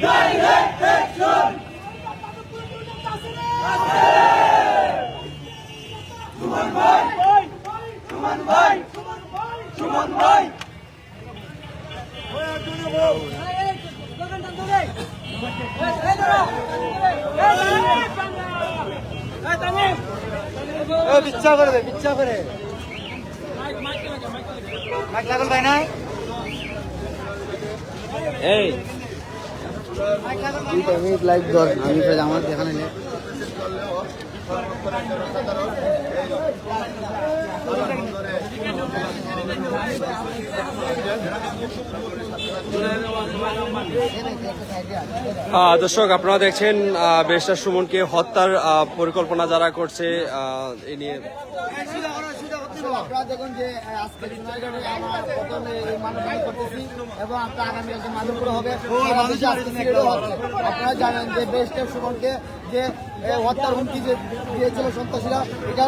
Direct action! Suman bhai! Suman bhai! Suman bhai! বিচ্ছা করে দে, বিচ্ছা করে mic লাগান ভাই না এই আমি লাইভ ধর আমি আমার দেখানো নেই দর্শক আপনারা দেখছেন ব্যারিস্টার সুমনকে হত্যার পরিকল্পনা যারা করছে এ নিয়ে আপনারা দেখুন যে আজকে সোনারগাঁওয়ে আমরা প্রথমে মানববন্ধন করতেছি এবং আপনার আগামী একজন মানবপুর হবে আপনারা জানেন যে ব্যারিস্টার সুমনকে যে হত্যার হুমকি যে দিয়েছিল সন্ত্রাসীরা এটা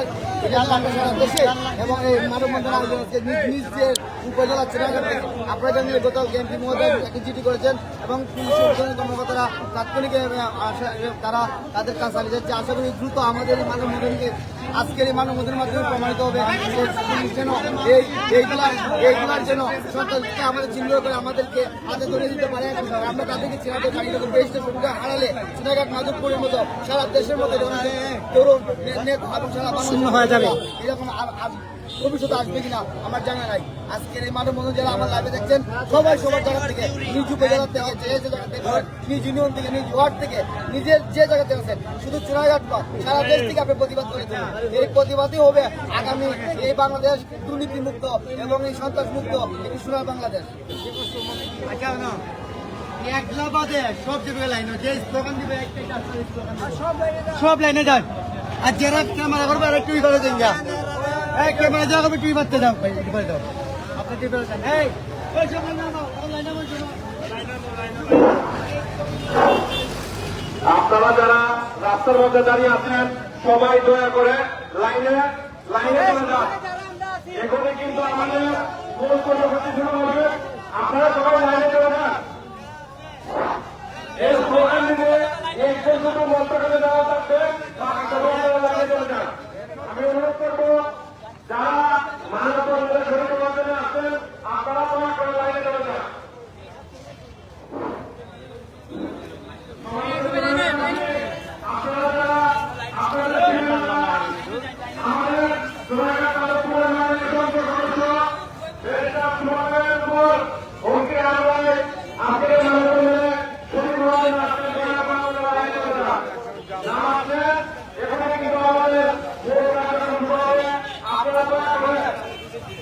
সারা দেশে এবং এই মানববন্ধন আয়োজন হচ্ছে নিজ যে উপজেলা সোনারগাঁও থেকে আপনারা জানেন গত এমপি মহোদয় একটি চিঠি করেছেন এবং পুলিশের কর্মকর্তারা তাৎক্ষণিক তারা তাদের কাজ চালিয়ে যাচ্ছে আশা করি দ্রুত আমাদের এই মানববন্ধনকে আজকের এই মানববন্ধনের মাধ্যমে প্রমাণিত হবে যেন এইগুলার যেন সন্ত্রাসীকে আমাদের চিহ্নিত করে আমাদেরকে হাতে ধরে দিতে পারে আমরা তাদেরকে চিনাতে পারি যখন বেশটা সুবিধা হারালে সোনারগাঁও মাধবপুরের মতো সারা দেশের মতো তরুণ শূন্য হয়ে যাবে এরকম ভবিষ্যতে আসবে কিনা আমার জানা নাই আজকের এই মানববন্ধন যারা আমার লাইভে দেখছেন সবাই সবার জায়গা থেকে নিজ উপজেলা থেকে যে জায়গা থেকে নিজ ইউনিয়ন থেকে নিজ ওয়ার্ড থেকে নিজের যে জায়গাতে আছেন শুধু চুনারঘাট নয় সারা দেশ থেকে আপনি প্রতিবাদ করে দেবেন এই প্রতিবাদই হবে আগামী এই বাংলাদেশ দুর্নীতি মুক্ত এবং এই সন্ত্রাস মুক্ত একটি সোনার বাংলাদেশ একলা বাদে সব জায়গায় লাইন যে স্লোগান দিবে সব লাইনে যান আর যারা ক্যামেরা করবে আর একটু করে দেন যা এই ক্যামেরা যা করবে তুই বাড়তে যাও করে দাও আপনি কি বলছেন এই সব লাইনে বলছো আপনারা যারা রাস্তার মধ্যে দাঁড়িয়ে আছেন সবাই দয়া করে লাইনে চলে যান এখানে কিন্তু আমাদের মূল কর্মসূচি শুরু হবে আপনারা সবাই লাইনে চলে যান এই স্লোগান দিলে এই পর্যন্ত মন্ত্রণালয়ে দেওয়া থাকবে লাইনে চলে যান আমি অনুরোধ করবো যারা মানববন্ধনের শরীর বন্ধনে আছেন আপনারা দয়া করে লাইনে চলে যান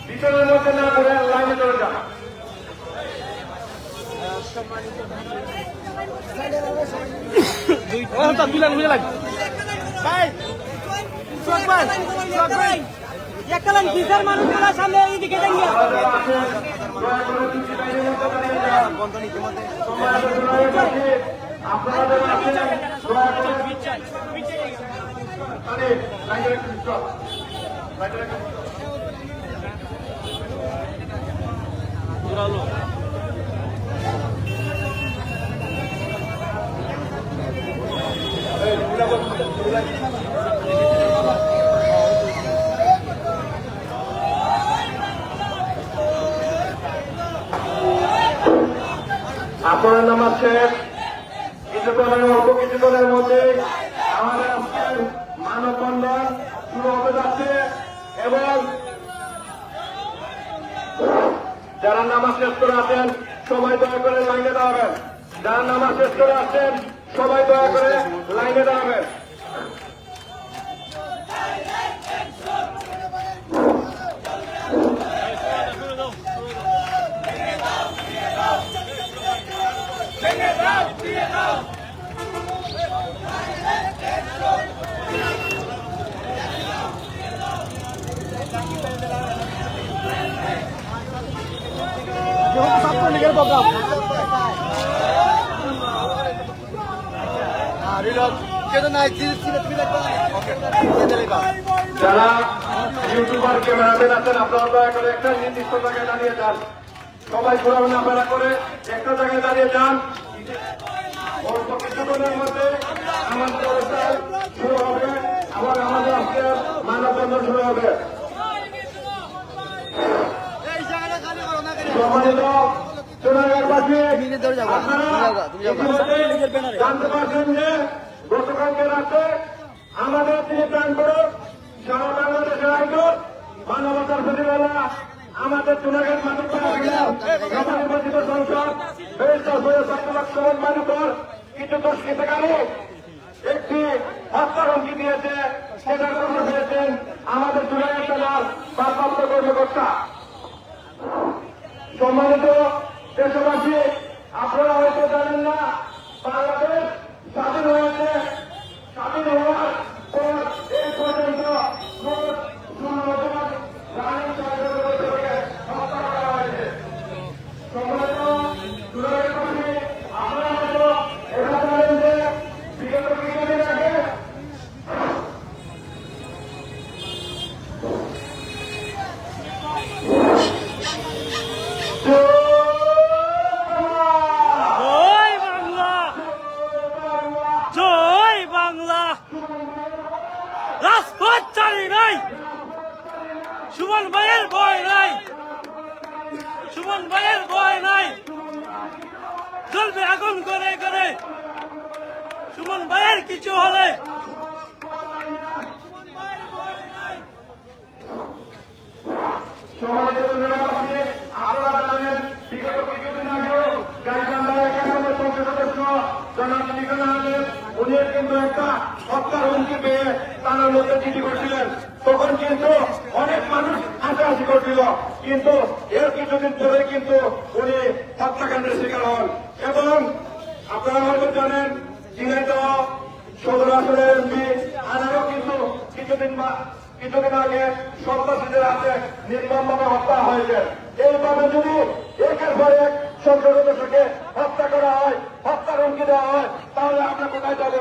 ভিতরের মধ্যে না করে লাইনে চলে যান সামনে এইদিকে আপনার নামাজ শেষ কিছুক্ষণের মধ্যে আমাদের মানববন্ধন শুরু হতে যাচ্ছে এবং যারা নামাজ শেষ করে আছেন সবাই দয়া করে লাইনে দাঁড়াবেন যারা নামাজ শেষ করে আছেন সবাই দয়া করে লাইনে দাঁড়াবেন যারা ইউটিউবার ক্যামেরাম্যান আছেন আপনারা দয়া করে একটা নির্দিষ্ট জায়গায় দাঁড়িয়ে যান সবাই ঘোরানো না করে একটা জায়গায় দাঁড়িয়ে যান অল্প কিছুক্ষণের মধ্যে আমাদের অনুষ্ঠান শুরু হবে, আবার আমাদের আজকের মানববন্ধন শুরু হবে। সম্মানিত চুনারগাঁওবাসী, আপনারা ইতিমধ্যে জানতে পারছেন যে গতকালকে রাতে আমাদের তিনি প্রাণ করো সারা বাংলাদেশের আয়োজন মানবতার প্রতিবেলা আমাদের চুনারগাঁও নবনির্বাচিত সংসদ ব্যারিস্টার সৈয়দ সাদ্দাত সমান মানবর কিছু দুষ্কৃতকারী একটি হত্যার হুমকি দিয়েছে, সেটা গ্রহণ হয়েছেন আমাদের চুনারগাঁও থানার ভারপ্রাপ্ত কর্মকর্তা। সম্মানিত দেশবাসী, আপনারা হয়তো জানেন না, বাংলাদেশ স্বাধীন হয়েছে। স্বাধীন হওয়ার পর এই পর্যন্ত হত্যা করা হয়েছে। সম্মানিত চুনারগাঁওবাসী, আপনারা হয়তো এটা জানেন যে বিগত কিছুদিন আগে জয় বাংলা, জয় বাংলা। রাজপথ চালি নাই, সুমন ভাইয়ের ভয় নাই, সুমন ভাইয়ের ভয় নাই। চলবে আগুন করে করে, সুমন ভাইয়ের কিছু হলে সম্মানিত জনগণবাসী, আপনারা জানেন বিগত কিছুদিন আগেও গাইবান্ধার 91 সংসদ সদস্য জনাব লিটন আহমেদ উনি কিন্তু একটা হত্যার হুমকি পেয়ে তার মধ্যে চিঠি করছিলেন। তখন কিন্তু অনেক মানুষ হাসাহাসি করছিল, কিন্তু এর কিছুদিন পরে কিন্তু উনি হত্যাকাণ্ডের শিকার হন। এবং আপনারা হয়তো জানেন ঝিনাইদহ সদর আসনের এমপি আনারও কিন্তু কিছুদিন আগে সন্ত্রাসীদের হাতে নির্মমভাবে হত্যা হয়েছে। এইভাবে যদি একের পর এক সংসদ সদস্যকে হত্যা করা হয়, হত্যার হুমকি দেওয়া হয়, তাহলে আমরা কোথায় যাব?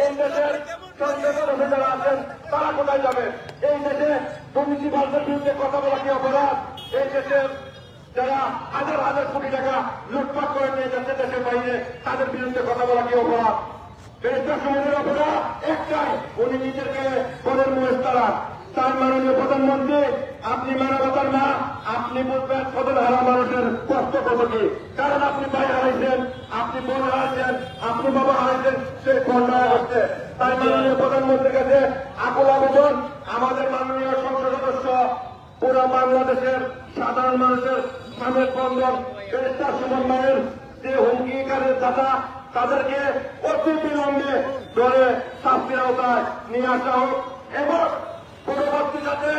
এই দেশের সংসদ সদস্য যারা আছেন তারা কোথায় যাবে? এই দেশে দুর্নীতিবাজদের বিরুদ্ধে কথা বলা কি অপরাধ? এই দেশের যারা হাজার হাজার কোটি টাকা লুটপাট করে নিয়ে যাচ্ছে দেশের বাইরে, তাদের বিরুদ্ধে কথা বলা কি অপরাধ? ব্যারিস্টার সুমনের অপরাধ একটাই, উনি নিজেকে পদের মহেস্তারা। তার মাননীয় প্রধানমন্ত্রী, আপনি মানবতার না, আপনি বুঝবেন পদের হারা মানুষের কষ্ট কত কি। কারণ আপনি ভাই হারাইছেন, আপনি বোন হারাইছেন, আপনি বাবা হারাইছেন, সে খন্ডায় হচ্ছে। তাই মাননীয় প্রধানমন্ত্রীর কাছে আকুল আবেদন, আমাদের মাননীয় সংসদ সদস্য পুরো বাংলাদেশের সাধারণ মানুষের সামনের বন্ধন ব্যারিস্টার সুমন ভাইয়ের যে হুমকিকারের দাতা, তাদেরকে অতি বিলম্বে ধরে শাস্তির আওতায় নিয়ে আসা হোক এবং পরবর্তী যাতে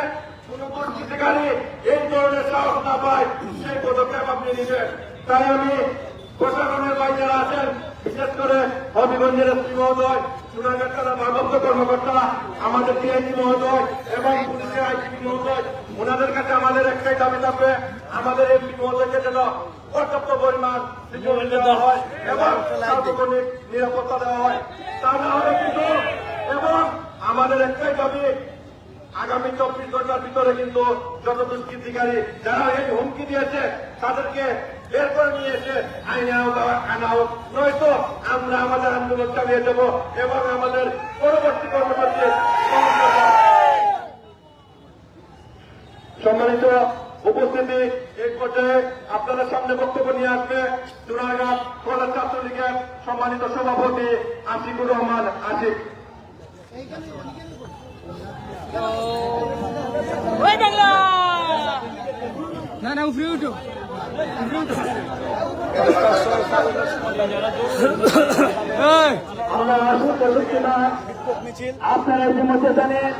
কোন দুষ্কৃতিকারী এই ধরনের সাহস না পায় সেই পদক্ষেপ আপনি নেবেন। তাই আমি প্রশাসনের ভাই যারা আছেন, বিশেষ করে হবিগঞ্জের এসপি মহোদয়, চুনারগাঁও থানার ভারপ্রাপ্ত কর্মকর্তা, আমাদের ডিআইজি মহোদয় এবং পুলিশের আইজিপি মহোদয়, ওনাদের কাছে আমাদের একটাই দাবি থাকবে, আমাদের এমপি মহোদয়কে যেন পর্যাপ্ত পরিমাণ সিকিউরিটি দেওয়া হয় এবং সার্বজনীন নিরাপত্তা দেওয়া হয়। তা না হলে কিন্তু এবং আমাদের একটাই দাবি, আগামী 24 ঘন্টার ভিতরে কিন্তু যত দুষ্কৃতিকারী যারা এই হুমকি দিয়েছে তাদেরকে বের করে নিয়ে এসে আইনে আনা হোক, নয়তো আমরা আমাদের আন্দোলন চালিয়ে দেব এবং আমাদের পরবর্তী কর্মসূচি। সম্মানিত উপস্থিতি, এক পর্যায়ে আপনাদের সামনে বক্তব্য নিয়ে আসবে চুনারগাঁও কলেজ ছাত্রলীগের সম্মানিত সভাপতি আশিকুর রহমান আশিক। জয় বাংলা। না না উঠে উঠো। আমরা আসতে না, আপনারা ইতিমধ্যে জানেন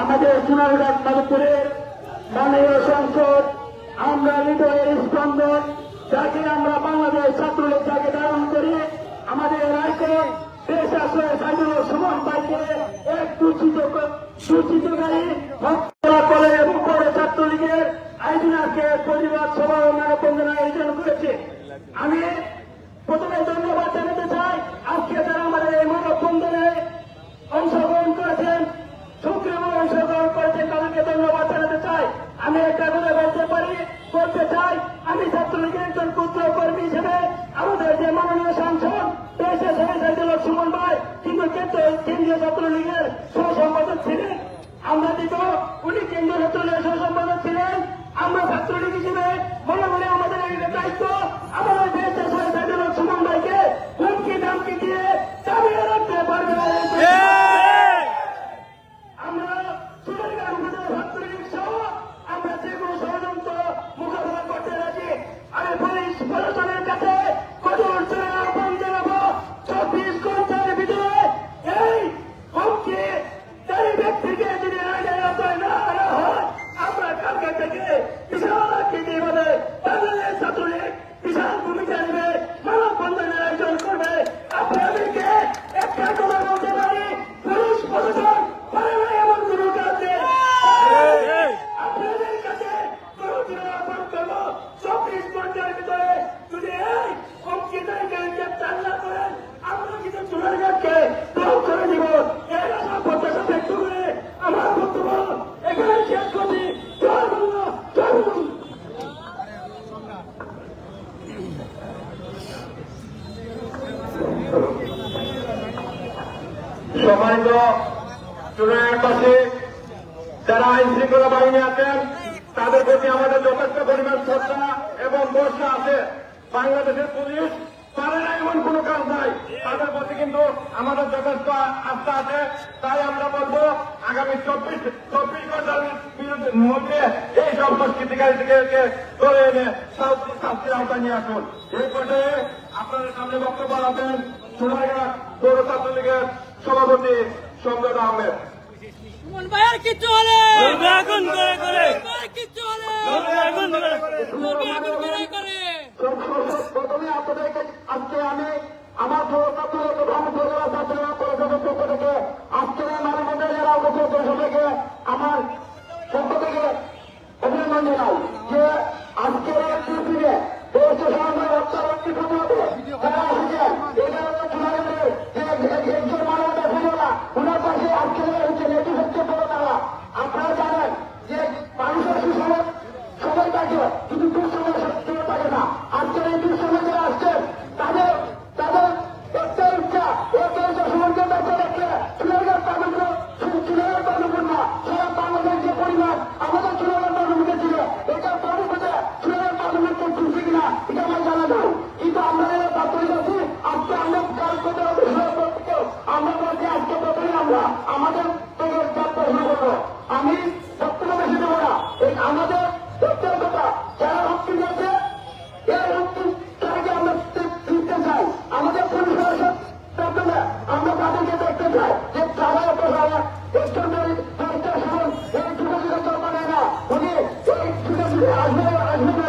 আমাদের চুনারগাঁও মাধবপুরের মাননীয় সংসদ আমরা হৃদয়ের স্পন্দন, যাকে আমরা বাংলাদেশ ছাত্রলীগ যাকে ধারণ করি, আমাদের রায়কর দেশ আশ্রয় সাইদুল সুমন ভাইকে এক দুঃচিতকারী হত্যা করে এবং পরে ছাত্রলীগের আইডিনাকে প্রতিবাদ সভা ও মানববন্ধনের আয়োজন করেছে। আমি প্রথমে ধন্যবাদ জানাতে চাই আজকে যারা আমাদের এই মানববন্ধনে অংশগ্রহণ করেছেন, সক্রিয়ভাবে অংশগ্রহণ করেছেন, তাদেরকে ধন্যবাদ জানাতে চাই। আমি একটা কথা বলতে চাই, আমি ছাত্রলীগের একজন ক্ষুদ্র কর্মী হিসেবে আমাদের যে মাননীয় সাংসদ কেন্দ্রীয় ছাত্রলীগের সহ-সম্পাদক ছিলেন। আমরা দিত উনি কেন্দ্রীয় ছাত্রলীগের সহ-সম্পাদক ছিলেন। আমরা ছাত্রলীগ হিসেবে মনে মনে আমাদের এই দায়িত্ব আমাদের দেশের সাইদুল সুমন ভাইকে হুমকি দামকি দিয়ে চালিয়ে রাখতে পারবে না। আমরা সোনারগাঁও উপজেলা ছাত্রলীগ সহ আমরা যে কোনো ষড়যন্ত্র মোকাবেলা করতে রাজি। আমি পুলিশ প্রশাসনের কাছে কঠোর আহ্বান জানাবো, 24 ঘন্টার ভিতরে এই হুমকি এই ব্যক্তিকে যদি আদায় না করা হয়, আমরা কালকে থেকে বিশাল আকৃতি হবে বাংলাদেশ ছাত্রলীগ বিশাল ভূমিকা নেবে, মানববন্ধনের আয়োজন করবে। আপনাদেরকে একটা কথা বলতে পারি, পুলিশ প্রশাসন পারে না এমন কোনো কাজ নেই। আপনাদের কাছে কোনো আহ্বান করবো, 24 ঘন্টার ভিতরে যদি এই হুমকিদারকে গ্রেপ্তার না করেন, আমরা কিন্তু সোনারগাঁওকে ব্লক করে দিব। এই আশা প্রত্যাশা ব্যক্ত করে আমার বক্তব্য এখানে শেষ করছি। জয় বাংলা, জয় বাংলা। সম্মানিত চূড়ান্তবাসী, যারা আইন শৃঙ্খলা বাহিনী আছেন তাদের প্রতি আমাদের যথেষ্ট পরিমাণ শ্রদ্ধা এবং ভরসা আছে। বাংলাদেশের পুলিশ পারে না এমন কোন কাজ নাই, তাদের প্রতি কিন্তু আমাদের যথেষ্ট আস্থা আছে। তাই আমরা বলবো আগামী 24 ঘন্টার মধ্যে এই সব দুষ্কৃতিকারীদেরকে ধরে এনে শাস্তির আওতায় নিয়ে আসুন। এই পর্যায়ে আপনাদের সামনে বক্তব্য রাখবেন সোনারগাঁ পৌর ছাত্রলীগের সভাপতি সম্রাট আহমেদ। সুমন ভাইয়ের কিচ্ছু হলে চলবে আগুন করে করে, কিচ্ছু হলে চলবে আগুন করে করে। প্রথমে আপনাদেরকে আজকে আমি আমার পক্ষ থেকে আজকের মানববন্ধন যারা উপস্থিত সবাইকে আমার পক্ষ থেকে অভিনন্দন জানাই যে আজকের এই পৃথিবীতে দেশের সমাজে হত্যার একটি হবে যারা এসেছেন এটা হচ্ছে চুনাগের একজন মানবতা ছিল না, ওনার পাশে আজকে হচ্ছে এটি হচ্ছে বড় তারা। আপনারা জানেন যে মানুষের সুসময় সময় থাকে কিন্তু দুঃসময় সময় থাকে না। আজকের এই দুঃসময় যারা আসছেন তাদের একটা ইচ্ছা সমাজের ব্যাপারে রাখলে চুনাগার তালুকুর না সারা বাংলাদেশ যে পরিমাণ আমাদের চুনাগার তালুকুতে ছিল এটা তালুকুতে চুনাগার তালুকুর করছে কিনা এটা আমার জানা নাই। কিন্তু আমরা এরা তাৎপর্য আছি আজকে আমরা কাজ করতে হবে আমরা বলছি আজকে প্রথমে আমরা আমাদের থেকে যাত্রা শুরু করবো। আমি বক্তব্য বেশি দেবো না, এই আমাদের প্রত্যেক কথা যারা রক্তি দিয়েছে এই রক্তি তাদেরকে আমরা দিতে চাই। আমাদের পুলিশ মাধ্যমে আমরা তাদেরকে দেখতে চাই যে তারা এত সারা একজন এই ছুটে ছুটে চলবে না, উনি এই ছুটে ছুটে আসবে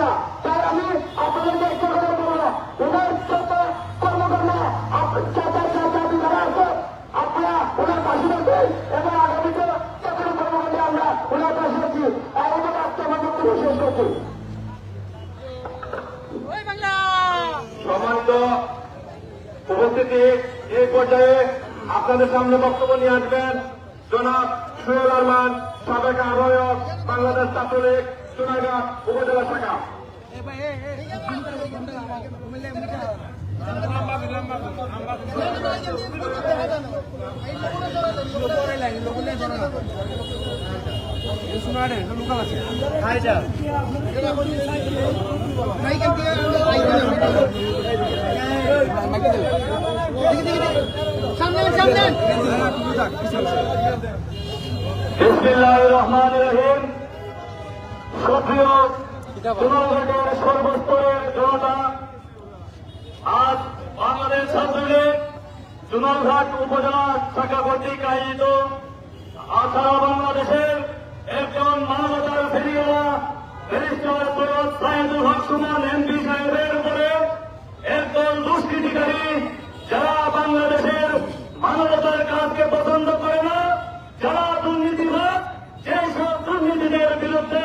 না। তাই আমি আপনাদেরকে একটা কথা বলবো, ওনার কর্মকর্তা চাকরি যারা আছে আপনারা ওনার পাশে রাখবেন এবং আগামীতে চাকরি কর্মকর্তা আমরা ওনার পাশে রাখছি। আমাদের আজকে আমার বক্তব্য শেষ করছি। সম্মানিত উপস্থিতি, এই পর্যায়ে আপনাদের সামনে বক্তব্য নিয়ে আসবেন জনাব সোহেল আরমান, সাবেক আহ্বায়ক বাংলাদেশ ছাত্রলীগ সোনারগাঁ উপজেলা শাখা। বিসমিল্লাহির রহমানির রহিম। সক্রিয় সোনারগাঁওয়ের সর্বস্তরের জনতা, আজ বাংলাদেশ ছাত্রলীগ সোনারঘাট উপজেলা শাখা কর্তৃক আয়োজিত সারা বাংলাদেশের একজন মানবতার ফেরিওয়ালা ব্যারিস্টার সৈয়দ সাইদুল হক সুমন এমপি সাহেবের উপরে একদল দুষ্কৃতিকারী যারা বাংলাদেশের মানবতার কাজকে পছন্দ করে না, যারা দুর্নীতিবাদ, সেই সব দুর্নীতিদের বিরুদ্ধে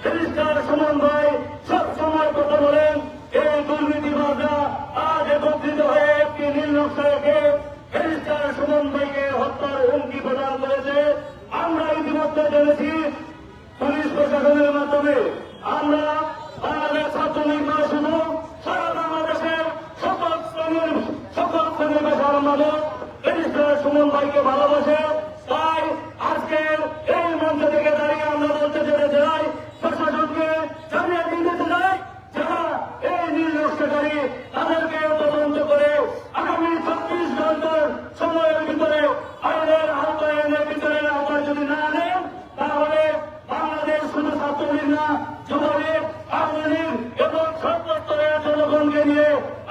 ব্যারিস্টার সুমন ভাই সবসময় কথা বলেন। এই দুর্নীতিবাদরা আজ একত্রিত হয়ে একটি নীল নকশা রেখে ব্যারিস্টার সুমন ভাইকে হত্যার হুমকি প্রদান করেছে। আমরা ইতিমধ্যে জেনেছি পুলিশ প্রশাসনের মাধ্যমে। আমরা বাংলাদেশ ছাত্রলীগ নয়, শুধু সারা বাংলাদেশের সকল শ্রেণীর পেশার মানুষ ব্যারিস্টার সুমন সুমন ভাইকে ভালোবাসে। তাই আজকের এই মঞ্চ থেকে দাঁড়িয়ে আমরা বলতে যেতে চাই, প্রশাসনকে জানিয়ে দিতে চাই, যারা এই নির্লক্ষ্যকারী তাদেরকে তদন্ত করে আগামী 24 ঘন্টার সময়ের ভিতরে আইনের আওতায় এনে ভিতরের আওতায় যদি না আনেন, তাহলে বাংলাদেশ শুধু ছাত্রলীগ না, যুবলীগ, আওয়ামী লীগ এবং সর্বস্তরের জনগণকে নিয়ে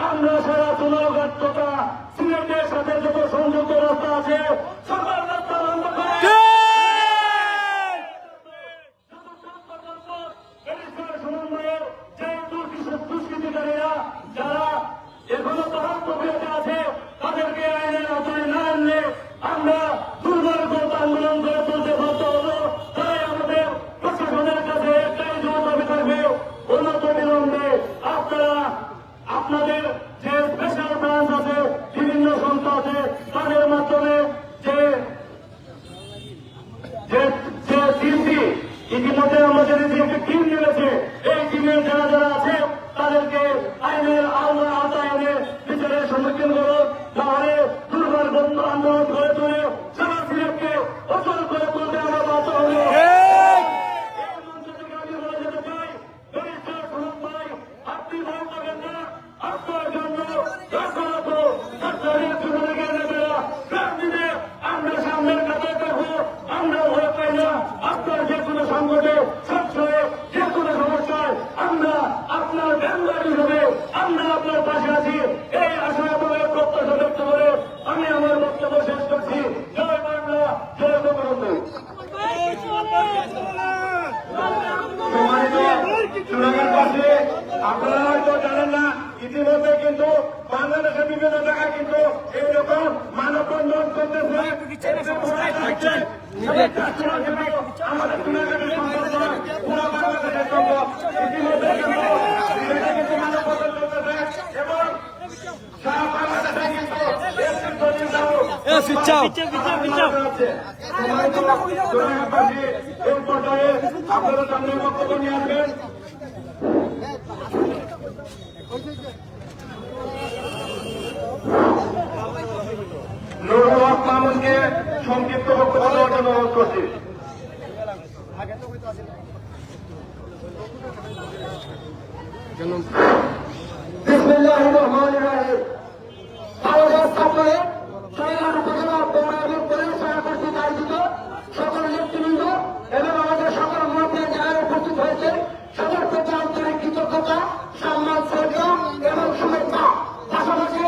আমরা সারা চুনারঘাট তথা সিলেটের সাথে যত সংযুক্ত রাস্তা আছে সকল রাস্তা বন্ধ করে সমন্বয়ের যে দুষ্কৃতিকারীরা যারা এখনো তাহার প্রক্রিয়াতে আছে তাদেরকে আইনের আওতায় না আনলে আমরা দুর্মার্গ আন্দোলন করে তুলতে বাধ্য হব। তাই আমাদের প্রশাসনের কাছে একটাই জোর দাবি থাকবে, উন্নত বিলম্বে আপনারা আপনাদের যে স্পেশাল ব্রাঞ্চ আছে, বিভিন্ন সংস্থা আছে, তাদের মাধ্যমে যে টিমটি ইতিমধ্যে আমরা জেনেছি একটি টিম নেমেছে, এই টিমের যারা যারা আছে তাদেরকে আইনের আওতায় এনে বিচারের সম্মুখীন করুন, তাহলে দুর্মার্গ আন্দোলন করে তুলে সারা সিলেটকে অচল করে তুলতে আমরা বাধ্য হব। এই মঞ্চ থেকে আমি বলে যেতে চাই, ব্যারিস্টার সুমন ভাই, আপনি ভয় পাবেন না, আপনার জন্য সরকারের যুবলীগের নেতারা রাজনীতি আমরা সামনের কাছে থাকবো, আমরা ভয় পাই না। আপনার যে কোনো সংকটে সবসময় যে কোনো সমস্যায় আমরা আপনার মেম্বার হিসেবে আমরা আপনার পাশে আছি, এই আশা এবং প্রত্যাশা ব্যক্ত করে আমি আমার বক্তব্য শেষ করছি। জয় বাংলা, জয় বঙ্গবন্ধু। সম্মানিত চুনারঘাটবাসী, আপনারা হয়তো জানেন না, ইতিমধ্যে কিন্তু বাংলাদেশের বিভিন্ন জায়গায় কিন্তু এইরকম মানববন্ধন করতেছে। আমাদের চুনারঘাটের সম্পর্ক পুরো বাংলাদেশের সম্পর্ক ইতিমধ্যে কিন্তু মানববন্ধন চলতেছে এবং সারা বাংলাদেশে কিন্তু এই পর্যায়ে আপনারা সামনে বক্তব্য নিয়ে আসবেন। নুরুল হক মামুনকে সংক্ষিপ্ত বক্তব্য দেওয়ার জন্য অনুরোধ করছি। বিসমিল্লাহির রহমানির রহিম। বাংলাদেশ ছাত্রলীগ চুনারঘাট উপজেলা পৌরাণিক পরিবেশনা কর্তৃক আয়োজিত সকল নেতৃবৃন্দ এবং আমাদের সকল মুরব্বী যারা উপস্থিত হয়েছে সবার প্রতি আন্তরিক কৃতজ্ঞতা, সম্মান, শ্রদ্ধা এবং শুভেচ্ছা। পাশাপাশি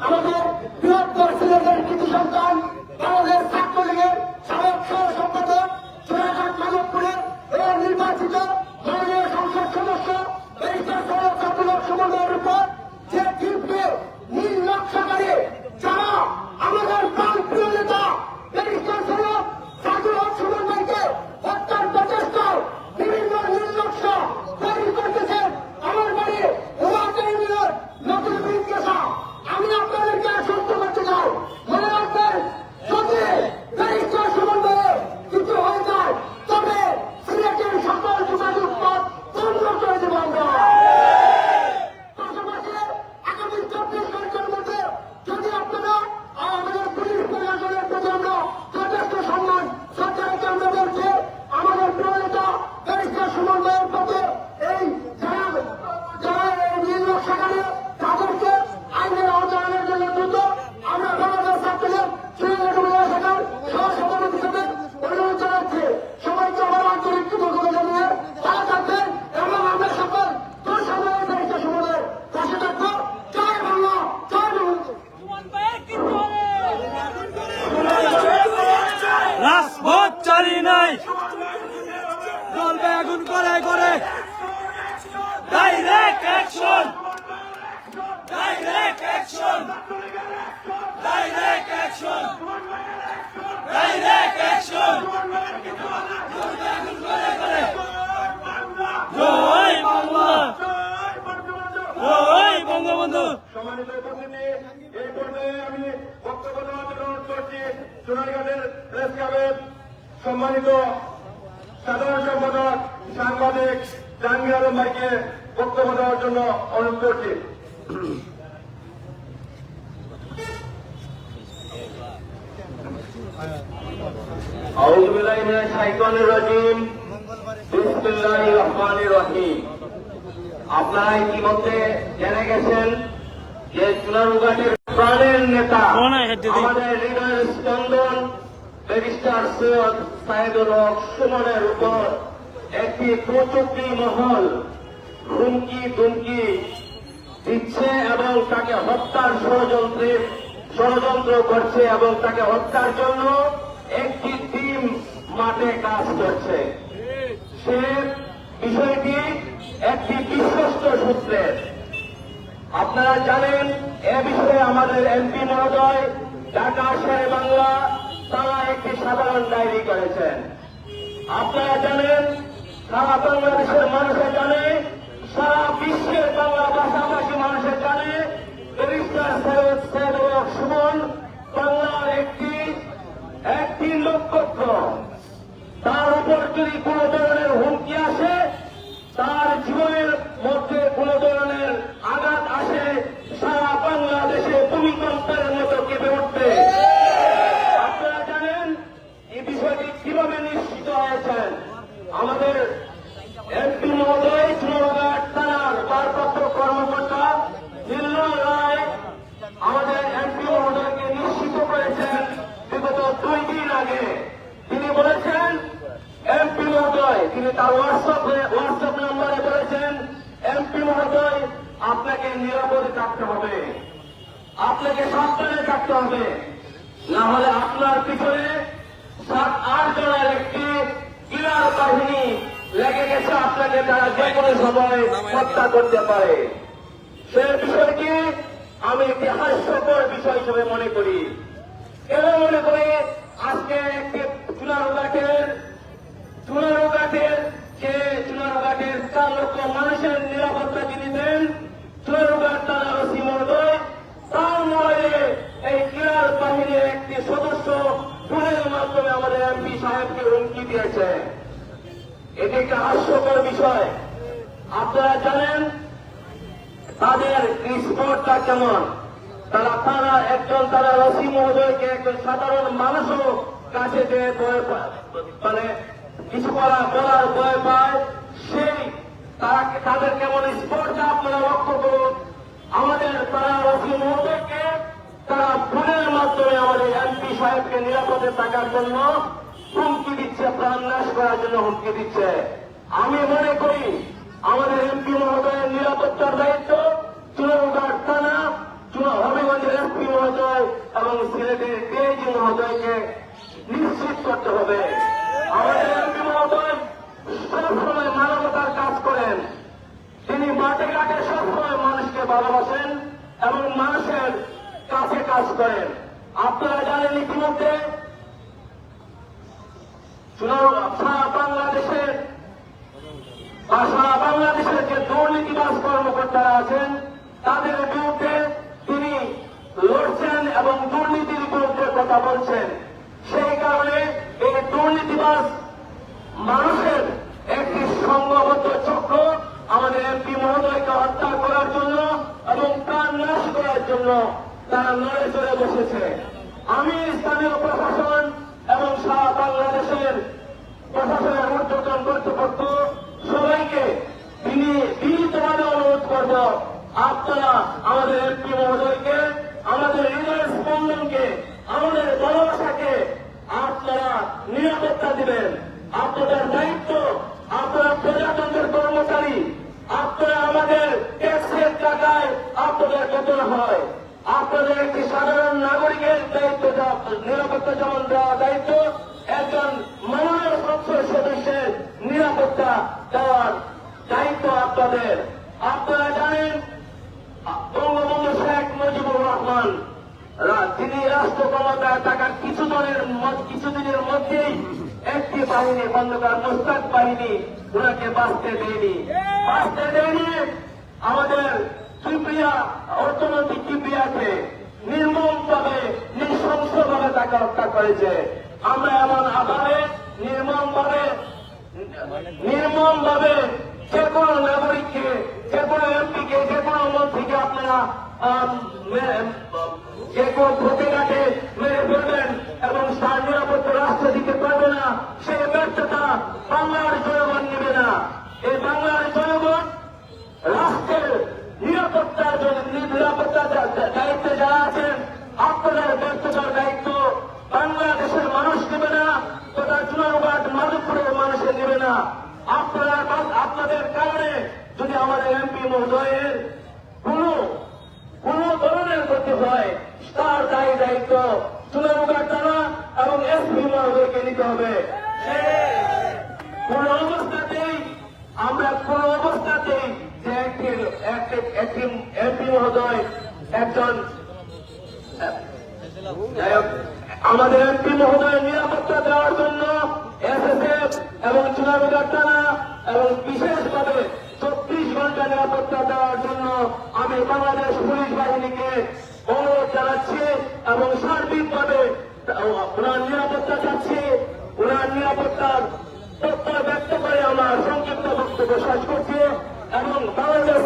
আমাদের বৃহত্তর সিলেটের কৃতি সন্তান বাংলাদেশ ছাত্রলীগের সাবেক সহ সম্পাদক চুনারঘাট মানবপুরের এবং নির্বাচিত মাননীয় সংসদ সদস্য ব্যারিস্টার সৈয়দ আব্দুল সমন্বয়ের উপর যে টিমকে নীল নকশাকারী যারা আমাদের প্রাণ প্রিয় নেতা ব্যারিস্টার সৈয়দ সাজুল হক সুমন ভাইকে হত্যার প্রচেষ্টায় বিভিন্ন নীল নকশা তৈরি করতেছেন আমার বাড়ি ইউনিয়ন নতুন ব্রিজকেশা। আমি আপনাদেরকে আশ্বস্ত করতে চাই, মনে রাখবেন যদি ব্যারিস্টার সুমন ভাইয়ের কিছু হয়ে যায় তবে সিলেটের সকল যোগাযোগ পথ বন্ধ করে দেব আমরা। পাশাপাশি আগামী 24 ঘন্টার মধ্যে যদি আপনারা আমাদের পুলিশ প্রশাসনের প্রতি আমরা যথেষ্ট সম্মান শ্রদ্ধা রেখে আমরা বলছি আমাদের প্রিয় নেতা ব্যারিস্টার সুমন ভাইয়ের পথে এই যারা নীল নকশাকারী তাদেরকে আইনের আওতায় আনার জন্য দ্রুত আমরা বাংলাদেশ ছাত্রলীগ চুনারঘাট উপজেলা শাখার সহসভাপতি হিসেবে অনুরোধ জানাচ্ছি। সবাইকে আমার আন্তরিক কৃতজ্ঞতা জানিয়ে তারা থাকবেন এবং আমরা সকল দুঃসময়ের ব্যারিস্টার সুমনের পাশে থাকবো। জয় বাংলা, জয় বঙ্গবন্ধু। রাজপথ চারি নাই, জ্বলবে আগুন করে করে। Direct action, direct action, direct action, direct action. জয় বাংলা, জয় বঙ্গবন্ধু। সম্মানিত উপস্থিতি, এই পর্যায়ে আমি বক্তব্য দেওয়ার জন্য অনুরোধ করছি চুনারঘাটের প্রেস ক্লাবের সম্মানিত সাধারণ সম্পাদক সাংবাদিক জাহাঙ্গীর আলম ভাইকে বক্তব্য দেওয়ার জন্য অনুরোধ করছি। বিল্লাহি মিনাশ শাইতানির রাজিম। বিসমিল্লাহির রহমানির রহিম। আপনারা ইতিমধ্যে জেনে গেছেন যে চুনারুঘাটের প্রাণের নেতা আমাদের হৃদয়ের স্পন্দন ব্যারিস্টার সৈয়দ সাইদুল হক সুমনের উপর একটি কুচক্রী মহল হুমকি দুমকি দিচ্ছে এবং তাকে হত্যার ষড়যন্ত্র করছে এবং তাকে হত্যার জন্য একটি টিম মাঠে কাজ করছে। সে বিষয়টি একটি বিশ্বস্ত সূত্রের। আপনারা জানেন এ বিষয়ে আমাদের এমপি মহোদয় ঢাকা শেরে বাংলা তারা একটি সাধারণ ডায়েরি করেছেন। আপনারা জানেন, সারা বাংলাদেশের মানুষের জানে, সারা বিশ্বের বাংলা ভাষাভাষী মানুষের জানে ব্যারিস্টার সৈয়দ সাইদুল হক সুমন বাংলার একটি নক্ষত্র। তার উপর যদি কোন ধরনের হুমকি আসে, তার জীবনের মধ্যে কোন ধরনের আঘাত আসে, সারা বাংলাদেশে ভূমিকম্পের মতো কেঁপে উঠবে। আপনারা জানেন এই বিষয়টি কিভাবে নিশ্চিত হয়েছেন। আমাদের এমপি মহোদয় চুনারুঘাট থানার ভারপ্রাপ্ত কর্মকর্তা নীলয় রায় আমাদের এমপি মহোদয়কে নিশ্চিত করেছেন বিগত 2 দিন আগে। তিনি বলেছেন, এমপি মহোদয়, তিনি তার হোয়াটসঅ্যাপ নম্বরে বলেছেন, এমপি মহোদয় আপনাকে নিরাপদে থাকতে হবে, আপনাকে সাবধানে থাকতে হবে, না হলে আপনার পিছনে 7-8 জনের একটি কিলার বাহিনী লেগে গেছে, আপনাকে তারা যে কোনো সময় হত্যা করতে পারে। সে বিষয়টি আমি একটি হাস্যকর বিষয় হিসেবে মনে করি। এবং মনে করি আজকে একটি চুনারুঘাটের 4 লক্ষ মানুষের নিরাপত্তা যিনি দেন, চুনারুঘাট থানার ওসি মহোদয়, তার মনে এই কিলার বাহিনীর একটি সদস্য ফোনের মাধ্যমে আমাদের এমপি সাহেবকে হুমকি দিয়েছে। এটি একটা হাস্যকর বিষয়। আপনারা জানেন তাদের স্পটটা কেমন। তারা একজন ওসি মহোদয়কে একজন সাধারণ মানুষও কাছে যেয়ে মানে কিছু বলার ভয় পায়। সেই তাদের কেমন স্পটটা আপনারা লক্ষ্য করুন। আমাদের ওসি মহোদয়কে তারা ফোনের মাধ্যমে আমাদের এমপি সাহেবকে নিরাপদে থাকার জন্য হুমকি দিচ্ছে, প্রাণ নাশ করার জন্য হুমকি দিচ্ছে। আমি মনে করি আমাদের এমপি মহোদয়ের নিরাপত্তার দায়িত্ব চুনারুঘাট থানা, হবিগঞ্জের এমপি মহোদয় এবং সিলেটের ডিআইজি মহোদয়কে নিশ্চিত করতে হবে। আমাদের এমপি মহোদয় সবসময় মানবতার কাজ করেন। তিনি মাঠে ঘাটে সবসময় মানুষকে ভালোবাসেন এবং মানুষের কাছে কাজ করেন। আপনারা জানেন ইতিমধ্যে সারা বাংলাদেশের যে দুর্নীতিবাজ কর্মকর্তারা আছেন তাদের বিরুদ্ধে তিনি লড়ছেন এবং দুর্নীতির বিরুদ্ধে কথা বলছেন। সেই কারণে এই দুর্নীতিবাজ মানুষের একটি সংঘবদ্ধ চক্র আমাদের এমপি মহোদয়কে হত্যা করার জন্য এবং প্রাণ নাশ করার জন্য তারা লড়ে চড়ে বসেছে। আমি স্থানীয় প্রশাসন এবং সারা বাংলাদেশের প্রশাসনের ঊর্ধ্বতন কর্তৃপক্ষ সবাইকে বিনীতভাবে অনুরোধ করব, আপনারা আমাদের এমপি মহোদয়কে, আমাদের হৃদয়ের স্পন্দনকে, আমাদের ভালোবাসাকে আপনারা নিরাপত্তা দিবেন। আপনাদের দায়িত্ব, আপনারা প্রজাতন্ত্রের কর্মচারী, আপনারা আমাদের ট্যাক্সের টাকায় আপনাদের বেতন হয়। আপনাদের একটি সাধারণ নাগরিকের দায়িত্ব, নিরাপত্তা যেমন দেওয়া দায়িত্ব, একজন মাননীয় সংসদ সদস্যের নিরাপত্তা দেওয়ার দায়িত্ব আপনাদের। আপনারা জানেন বঙ্গবন্ধু শেখ মুজিবুর রহমান তিনি রাষ্ট্র ক্ষমতায় থাকার কিছুদিনের মধ্যেই একটি বাহিনী খন্দকার মোস্তাক বাহিনী ওনাকে বাঁচতে দেয়নি। আমাদের কিবরিয়া অর্থনৈতিক কিবরিয়াকে নির্মমভাবে নৃশংসভাবে তাকে হত্যা করেছে। আমরা এমন আভাবে নির্মমভাবে যে কোনো নাগরিককে, যে কোনো এমপিকে, যে কোনো মন্ত্রীকে আপনারা যে কোনো ভোটে ঘাটে মেরে ফেলবেন এবং তার নিরাপত্তা রাষ্ট্র দিতে পারবে না, সেই ব্যর্থতা বাংলার জনগণ নেবে না। এই বাংলার জনগণ রাষ্ট্রের নিরাপত্তার জন্য নিরাপত্তার দায়িত্বে যারা আছেন, আপনাদের ব্যর্থতার দায়িত্ব বাংলাদেশের মানুষ নেবে না, তথা চুনারুঘাট মাধবপুরের মানুষের নেবে না। আপনাদের কারণে যদি আমাদের এমপি মহোদয়ের কোন ধরনের ক্ষতি হয়, তার দায়িত্ব চুনারুঘাট থানা এবং এসপি মহোদয়কে নিতে হবে। কোন অবস্থাতেই আমরা কোন অবস্থাতেই যে একটি এমপি মহোদয় একজন আমাদের এমপি মহোদয়ের নিরাপত্তা দেওয়ার জন্য এসএসএফ এবং চুনারুঘাট থানা এবং বিশেষভাবে 24 ঘন্টা নিরাপত্তা দেওয়ার জন্য আমি বাংলাদেশ পুলিশ বাহিনীকে অনুরোধ জানাচ্ছি এবং সার্বিকভাবে ওনার নিরাপত্তা চাচ্ছি। ওনার নিরাপত্তার তথ্য ব্যক্ত করে আমার সংক্ষিপ্ত বক্তব্য শেষ করছি এবং বাংলাদেশ